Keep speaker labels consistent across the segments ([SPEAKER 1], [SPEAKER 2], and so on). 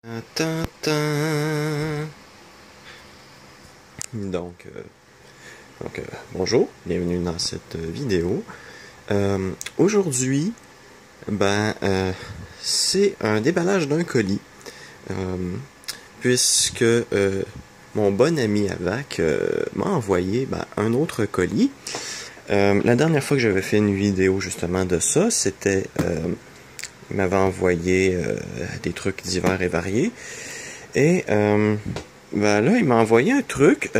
[SPEAKER 1] Tintin. Donc, bonjour, bienvenue dans cette vidéo. Aujourd'hui, c'est un déballage d'un colis, puisque mon bon ami Avac m'a envoyé un autre colis. La dernière fois que j'avais fait une vidéo justement de ça, c'était... il m'avait envoyé des trucs divers et variés. Et là, il m'a envoyé un truc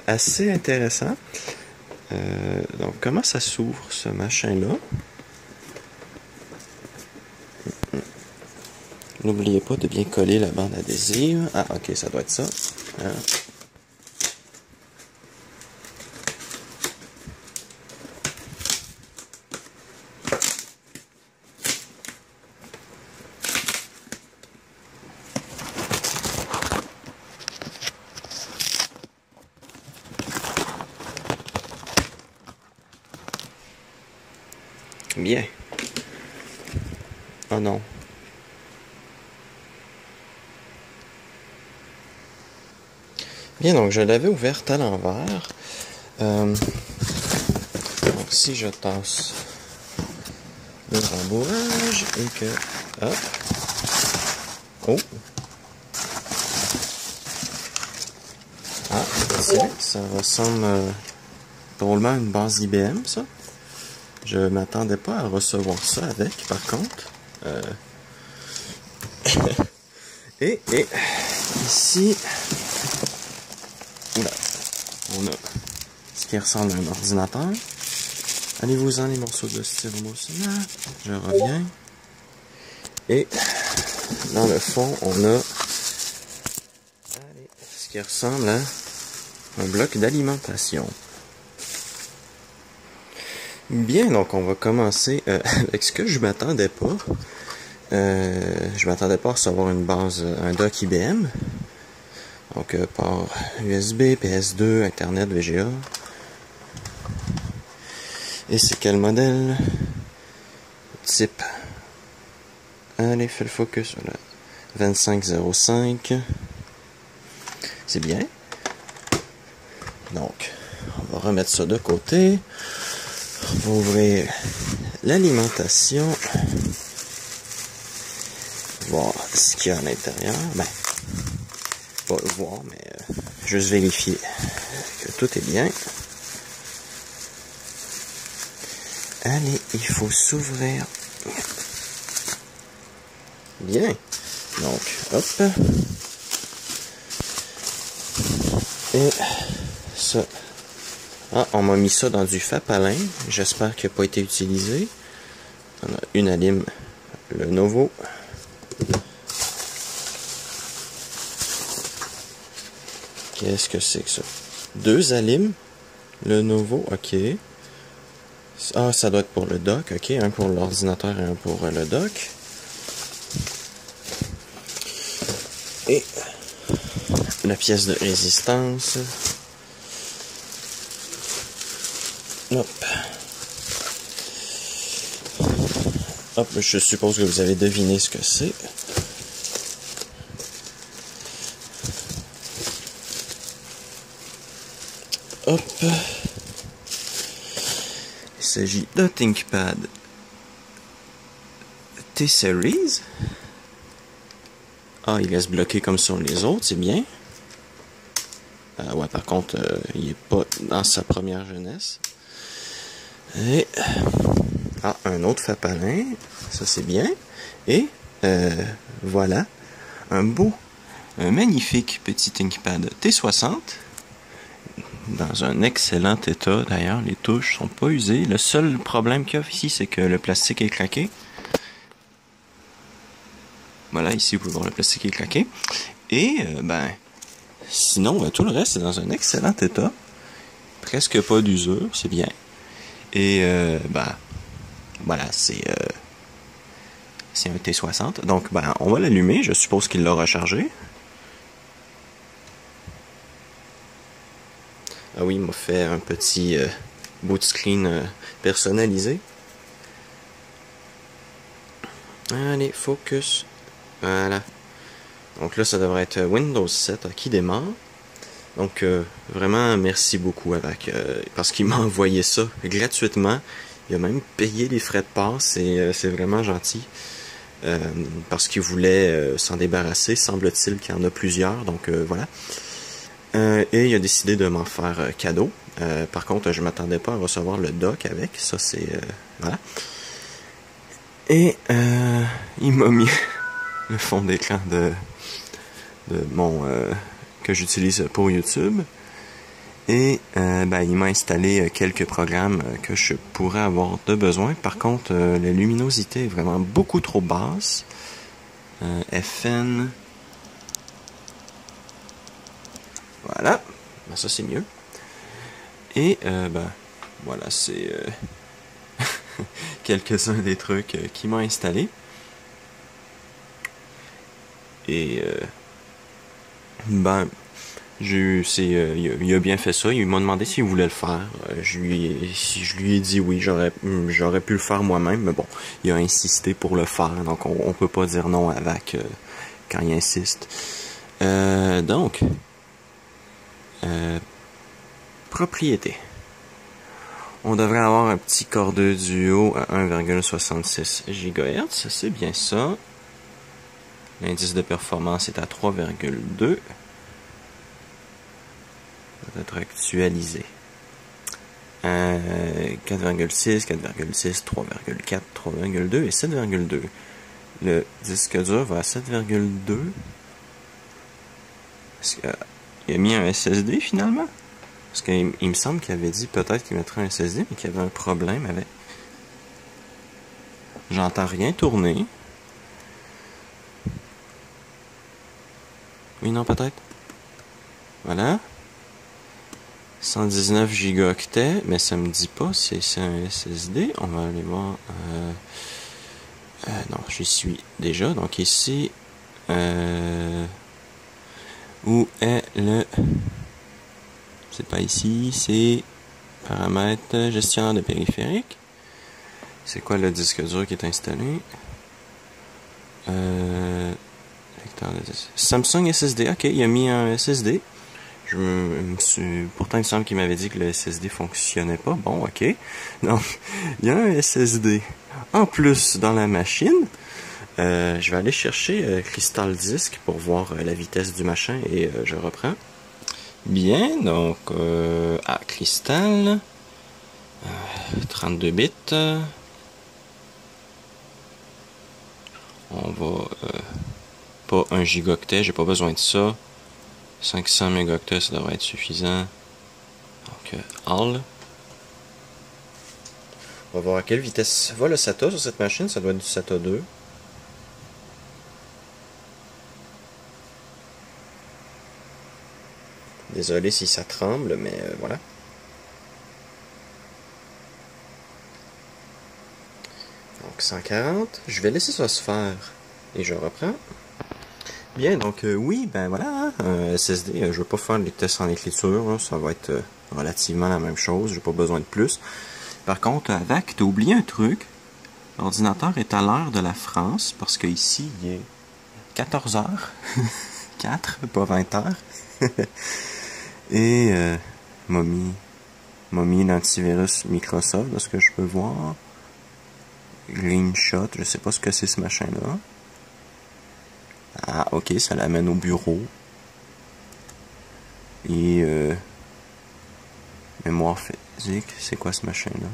[SPEAKER 1] assez intéressant. Donc, comment ça s'ouvre, ce machin-là? N'oubliez pas de bien coller la bande adhésive. Ah, ok, ça doit être ça. Hein? Bien. Oh non. Bien, donc je l'avais ouverte à l'envers. Donc si je tasse le rembourrage et que... Hop. Oh. Ah, ça ressemble drôlement à une base IBM, ça. Je m'attendais pas à recevoir ça avec, par contre. Et ici, là, on a ce qui ressemble à un ordinateur. Allez-vous-en les morceaux de styromousse là. Je reviens. Et dans le fond, on a ce qui ressemble à un bloc d'alimentation. Bien, donc on va commencer avec ce que je m'attendais pas. Je m'attendais pas à recevoir une base, un dock IBM. Donc port USB, PS2, Internet, VGA. Et c'est quel modèle? Type. Allez, fais le focus. Voilà. 2505. C'est bien. Donc, on va remettre ça de côté. On va ouvrir l'alimentation. Voir ce qu'il y a à l'intérieur. Pas le voir, mais juste vérifier que tout est bien. Allez, il faut s'ouvrir. Bien. Donc, hop. Et ça. Ah, on m'a mis ça dans du Fapalin. J'espère qu'il n'a pas été utilisé. On a une alime, le Novo. Qu'est-ce que c'est que ça? Deux alimes, le Novo, ok. Ah, ça doit être pour le dock, ok. Un pour l'ordinateur et un pour le dock. Et la pièce de résistance. Hop. Hop, je suppose que vous avez deviné ce que c'est. Hop. Il s'agit d'un ThinkPad T-Series. Ah, il laisse bloquer comme sur les autres, c'est bien. Ouais, par contre, il n'est pas dans sa première jeunesse. Et... Ah, un autre Fapalin. Ça, c'est bien. Et voilà. Un magnifique petit ThinkPad T60. Dans un excellent état, d'ailleurs. Les touches sont pas usées. Le seul problème qu'il y a ici, c'est que le plastique est craqué. Voilà, ici, vous pouvez voir le plastique est craqué. Et, sinon, tout le reste est dans un excellent état. Presque pas d'usure, c'est bien. Et, voilà, c'est un T60. Donc, on va l'allumer. Je suppose qu'il l'a rechargé. Ah oui, il m'a fait un petit boot screen personnalisé. Allez, focus. Voilà. Donc là, ça devrait être Windows 7 qui démarre. Donc vraiment, merci beaucoup avec parce qu'il m'a envoyé ça gratuitement. Il a même payé les frais de passe et c'est vraiment gentil. Parce qu'il voulait s'en débarrasser. Semble-t-il qu'il y en a plusieurs. Donc voilà. Et il a décidé de m'en faire cadeau. Par contre, je m'attendais pas à recevoir le dock avec. Ça, c'est... voilà. Et il m'a mis le fond d'écran de mon... que j'utilise pour YouTube. Et ben, il m'a installé quelques programmes que je pourrais avoir de besoin. Par contre, la luminosité est vraiment beaucoup trop basse. FN... Voilà, ben, ça c'est mieux. Et ben voilà, c'est quelques-uns des trucs qu'il m'a installé. Et ben il a bien fait ça. Il m'a demandé s'il voulait le faire. Je lui ai dit oui, j'aurais pu le faire moi-même, mais bon, il a insisté pour le faire, donc on peut pas dire non avec quand il insiste. Donc propriété. On devrait avoir un petit Core 2 Duo à 1,66 GHz, c'est bien ça. L'indice de performance est à 3,2. Va être actualisé. 4,6, 4,6, 3,4, 3,2 et 7,2. Le disque dur va à 7,2. Est-ce qu'il a mis un SSD finalement? Parce qu'il me semble qu'il avait dit peut-être qu'il mettrait un SSD, mais qu'il y avait un problème avec. J'entends rien tourner. Oui, non, peut-être. Voilà. 119 gigaoctets, mais ça me dit pas si c'est un SSD. On va aller voir. Non, j'y suis déjà. Donc ici, où est le... C'est pas ici, c'est paramètres, gestionnaire de périphérique. C'est quoi le disque dur qui est installé? Lecteur de disque. Samsung SSD, ok, il a mis un SSD. Pourtant, il me semble qu'il m'avait dit que le SSD fonctionnait pas. Bon, ok. Donc, il y a un SSD en plus dans la machine. Je vais aller chercher Crystal Disk pour voir la vitesse du machin et je reprends. Bien, donc, Crystal, 32 bits. On va, pas 1 gigaoctet, j'ai pas besoin de ça. 500 mégaoctets, ça devrait être suffisant. Donc, all. On va voir à quelle vitesse va le SATA sur cette machine, ça doit être du SATA 2. Désolé si ça tremble, mais voilà. Donc 140. Je vais laisser ça se faire. Et je reprends. Bien, donc oui, ben voilà. SSD, je ne vais pas faire les tests en écriture. Hein, ça va être relativement la même chose. J'ai pas besoin de plus. Par contre, avec, tu as oublié un truc. L'ordinateur est à l'heure de la France. Parce que ici, il est 14h. 4, pas 20h. Et m'a mis l'antivirus Microsoft, de ce que je peux voir. Greenshot, je sais pas ce que c'est ce machin-là. Ah, ok, ça l'amène au bureau. Et mémoire physique, c'est quoi ce machin-là?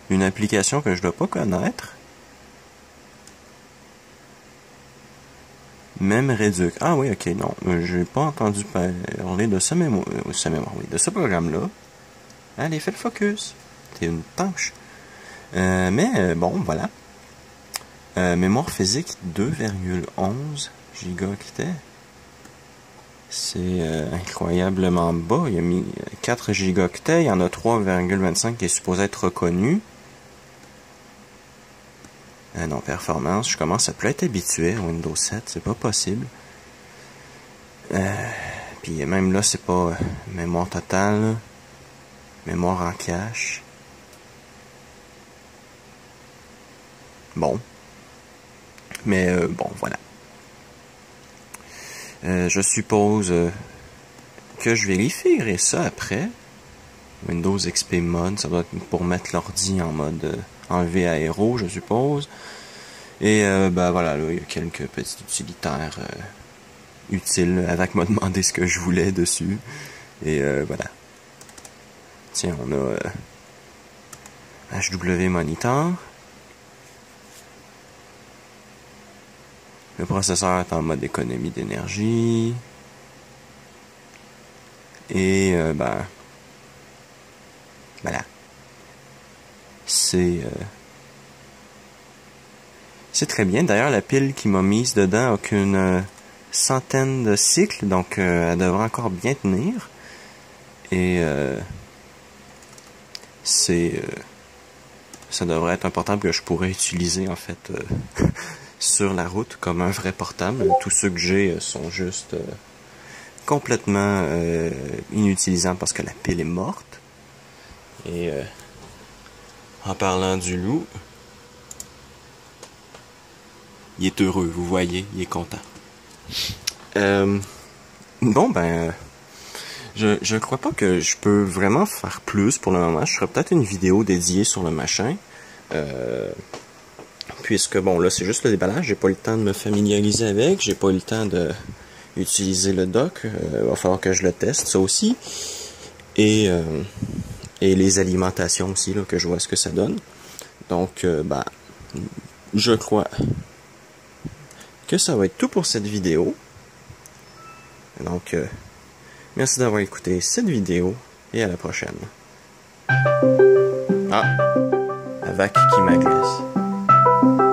[SPEAKER 1] Une application que je dois pas connaître. Même réduc. Ah oui, ok, non. J'ai pas entendu parler de ce mémoire, oui, de ce programme-là. Allez, fais le focus. T'es une tanche. Mais bon, voilà. Mémoire physique 2,11 gigaoctets. C'est incroyablement bas. Il a mis 4 gigaoctets. Il y en a 3,25 qui est supposé être reconnu. Non, performance, je commence à plus être habitué à Windows 7, c'est pas possible. Puis même là, c'est pas mémoire totale, mémoire en cache. Bon. Mais bon, voilà. Je suppose que je vérifierai ça après. Windows XP Mod, ça doit être pour mettre l'ordi en mode enlevé aéro, je suppose. Et ben voilà, là, il y a quelques petits utilitaires utiles. Avec m'a demandé ce que je voulais dessus. Et voilà. Tiens, on a HW Monitor. Le processeur est en mode économie d'énergie. Et ben voilà. C'est très bien. D'ailleurs, la pile qui m'a mise dedans a qu'une centaine de cycles, donc elle devrait encore bien tenir. Et ça devrait être un portable que je pourrais utiliser en fait sur la route comme un vrai portable. Tous ceux que j'ai sont juste complètement inutilisables parce que la pile est morte. Et en parlant du loup, il est heureux, vous voyez, il est content. Bon ben, je crois pas que je peux vraiment faire plus pour le moment. Je ferai peut-être une vidéo dédiée sur le machin. Puisque bon là c'est juste le déballage, j'ai pas eu le temps de me familiariser avec, j'ai pas eu le temps de utiliser le dock, va falloir que je le teste ça aussi. Et les alimentations aussi, là, que je vois ce que ça donne. Donc bah je crois que ça va être tout pour cette vidéo. Donc merci d'avoir écouté cette vidéo et à la prochaine. Ah, la vague qui m'agresse.